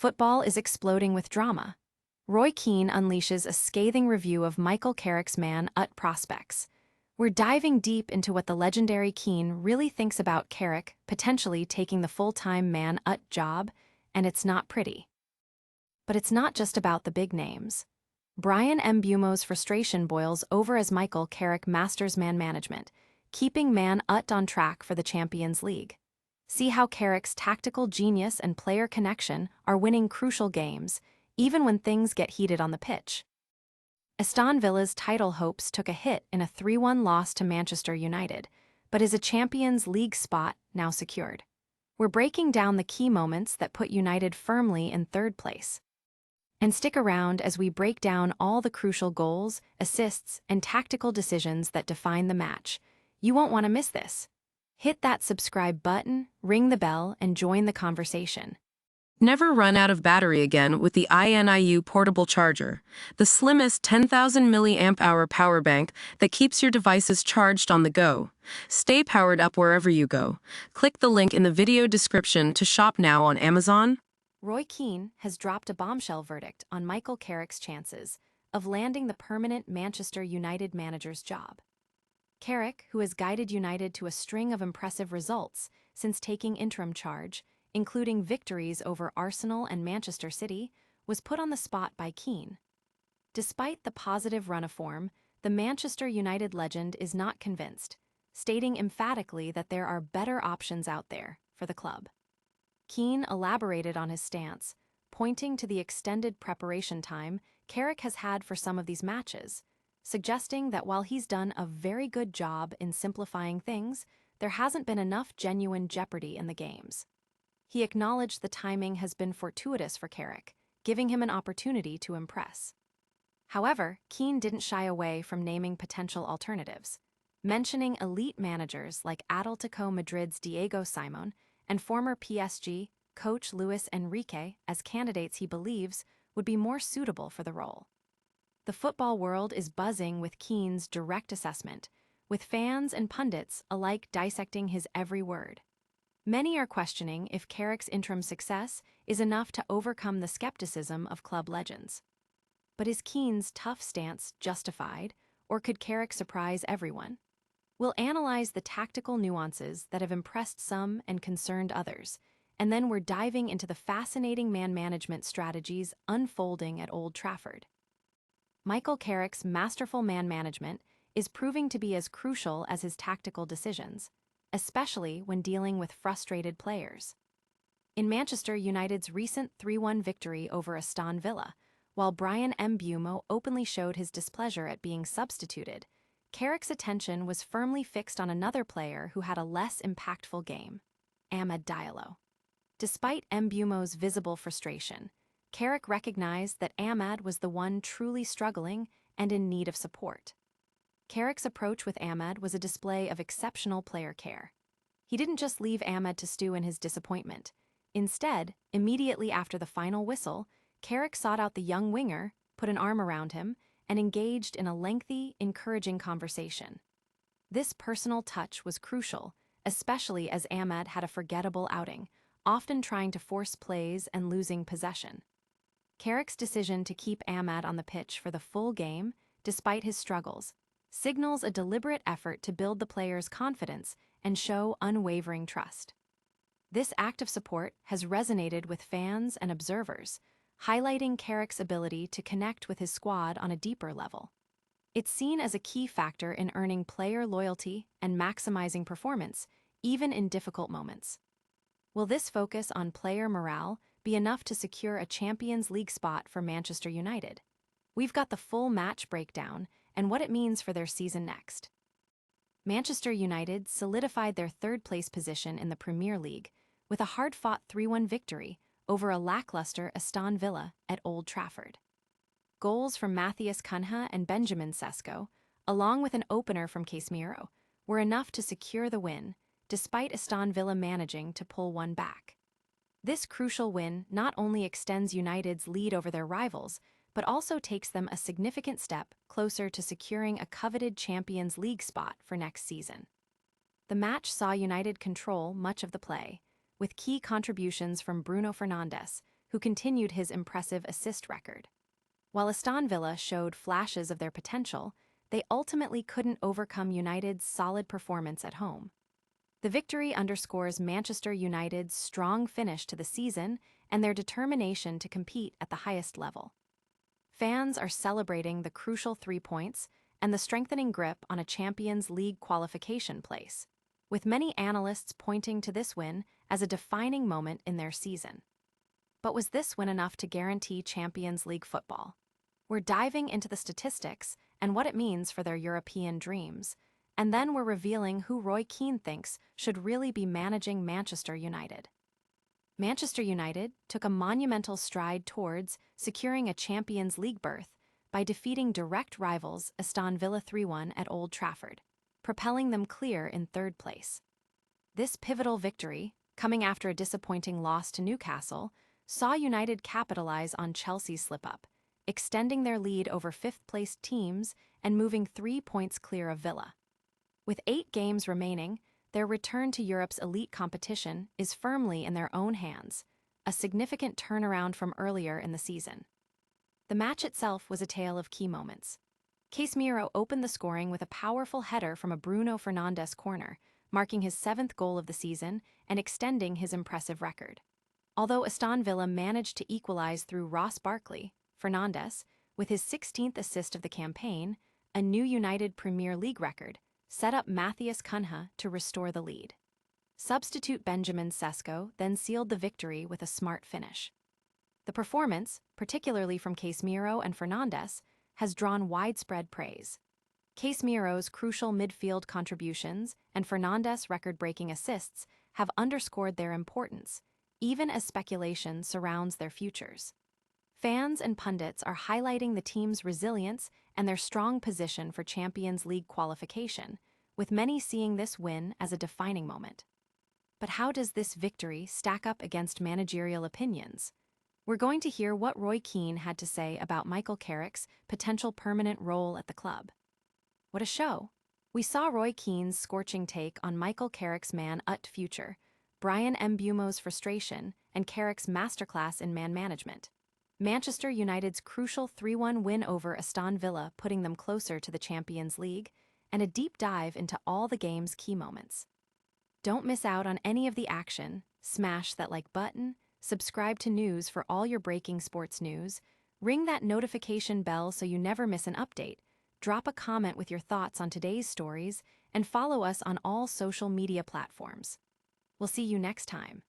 Football is exploding with drama. Roy Keane unleashes a scathing review of Michael Carrick's Man Utd prospects. We're diving deep into what the legendary Keane really thinks about Carrick potentially taking the full-time Man Utd job, and it's not pretty. But it's not just about the big names. Bryan Mbeumo's frustration boils over as Michael Carrick masters man management, keeping Man Utd on track for the Champions League. See how Carrick's tactical genius and player connection are winning crucial games, even when things get heated on the pitch. Aston Villa's title hopes took a hit in a 3-1 loss to Manchester United, but is a Champions League spot now secured. We're breaking down the key moments that put United firmly in third place. And stick around as we break down all the crucial goals, assists, and tactical decisions that define the match. You won't want to miss this. Hit that subscribe button, ring the bell, and join the conversation. Never run out of battery again with the INIU portable charger, the slimmest 10,000 mAh power bank that keeps your devices charged on the go. Stay powered up wherever you go. Click the link in the video description to shop now on Amazon. Roy Keane has dropped a bombshell verdict on Michael Carrick's chances of landing the permanent Manchester United manager's job. Carrick, who has guided United to a string of impressive results since taking interim charge, including victories over Arsenal and Manchester City, was put on the spot by Keane. Despite the positive run of form, the Manchester United legend is not convinced, stating emphatically that there are better options out there for the club. Keane elaborated on his stance, pointing to the extended preparation time Carrick has had for some of these matches, suggesting that while he's done a very good job in simplifying things, there hasn't been enough genuine jeopardy in the games. He acknowledged the timing has been fortuitous for Carrick, giving him an opportunity to impress. However, Keane didn't shy away from naming potential alternatives, mentioning elite managers like Atletico Madrid's Diego Simon and former PSG coach Luis Enrique as candidates he believes would be more suitable for the role. The football world is buzzing with Keane's direct assessment, with fans and pundits alike dissecting his every word. Many are questioning if Carrick's interim success is enough to overcome the skepticism of club legends. But is Keane's tough stance justified, or could Carrick surprise everyone? We'll analyze the tactical nuances that have impressed some and concerned others, and then we're diving into the fascinating man management strategies unfolding at Old Trafford. Michael Carrick's masterful man management is proving to be as crucial as his tactical decisions, especially when dealing with frustrated players. In Manchester United's recent 3-1 victory over Aston Villa, while Bryan Mbeumo openly showed his displeasure at being substituted, Carrick's attention was firmly fixed on another player who had a less impactful game, Amad Diallo. Despite Mbeumo's visible frustration, Carrick recognized that Amad was the one truly struggling and in need of support. Carrick's approach with Amad was a display of exceptional player care. He didn't just leave Amad to stew in his disappointment. Instead, immediately after the final whistle, Carrick sought out the young winger, put an arm around him, and engaged in a lengthy, encouraging conversation. This personal touch was crucial, especially as Amad had a forgettable outing, often trying to force plays and losing possession. Carrick's decision to keep Amad on the pitch for the full game, despite his struggles, signals a deliberate effort to build the player's confidence and show unwavering trust. This act of support has resonated with fans and observers, highlighting Carrick's ability to connect with his squad on a deeper level. It's seen as a key factor in earning player loyalty and maximizing performance, even in difficult moments. Will this focus on player morale be enough to secure a Champions League spot for Manchester United? We've got the full match breakdown and what it means for their season next. Manchester United solidified their third-place position in the Premier League with a hard-fought 3-1 victory over a lackluster Aston Villa at Old Trafford. Goals from Matthias Cunha and Benjamin Sesko, along with an opener from Casemiro, were enough to secure the win, despite Aston Villa managing to pull one back. This crucial win not only extends United's lead over their rivals, but also takes them a significant step closer to securing a coveted Champions League spot for next season. The match saw United control much of the play, with key contributions from Bruno Fernandes, who continued his impressive assist record. While Aston Villa showed flashes of their potential, they ultimately couldn't overcome United's solid performance at home. The victory underscores Manchester United's strong finish to the season and their determination to compete at the highest level. Fans are celebrating the crucial 3 points and the strengthening grip on a Champions League qualification place, with many analysts pointing to this win as a defining moment in their season. But was this win enough to guarantee Champions League football? We're diving into the statistics and what it means for their European dreams, and then we're revealing who Roy Keane thinks should really be managing Manchester United. Manchester United took a monumental stride towards securing a Champions League berth by defeating direct rivals Aston Villa 3-1 at Old Trafford, propelling them clear in third place. This pivotal victory, coming after a disappointing loss to Newcastle, saw United capitalize on Chelsea's slip-up, extending their lead over fifth-placed teams and moving 3 points clear of Villa. With 8 games remaining, their return to Europe's elite competition is firmly in their own hands, a significant turnaround from earlier in the season. The match itself was a tale of key moments. Casemiro opened the scoring with a powerful header from a Bruno Fernandes corner, marking his 7th goal of the season and extending his impressive record. Although Aston Villa managed to equalize through Ross Barkley, Fernandes, with his 16th assist of the campaign, a new United Premier League record, set up Matthias Cunha to restore the lead. Substitute Benjamin Sesko then sealed the victory with a smart finish. The performance, particularly from Casemiro and Fernandes, has drawn widespread praise. Casemiro's crucial midfield contributions and Fernandes' record-breaking assists have underscored their importance, even as speculation surrounds their futures. Fans and pundits are highlighting the team's resilience and their strong position for Champions League qualification, with many seeing this win as a defining moment. But how does this victory stack up against managerial opinions? We're going to hear what Roy Keane had to say about Michael Carrick's potential permanent role at the club. What a show! We saw Roy Keane's scorching take on Michael Carrick's Man Utd future, Bryan Mbeumo's frustration, and Carrick's masterclass in man management. Manchester United's crucial 3-1 win over Aston Villa putting them closer to the Champions League, and a deep dive into all the game's key moments. Don't miss out on any of the action. Smash that like button, subscribe to news for all your breaking sports news, ring that notification bell so you never miss an update, drop a comment with your thoughts on today's stories, and follow us on all social media platforms. We'll see you next time.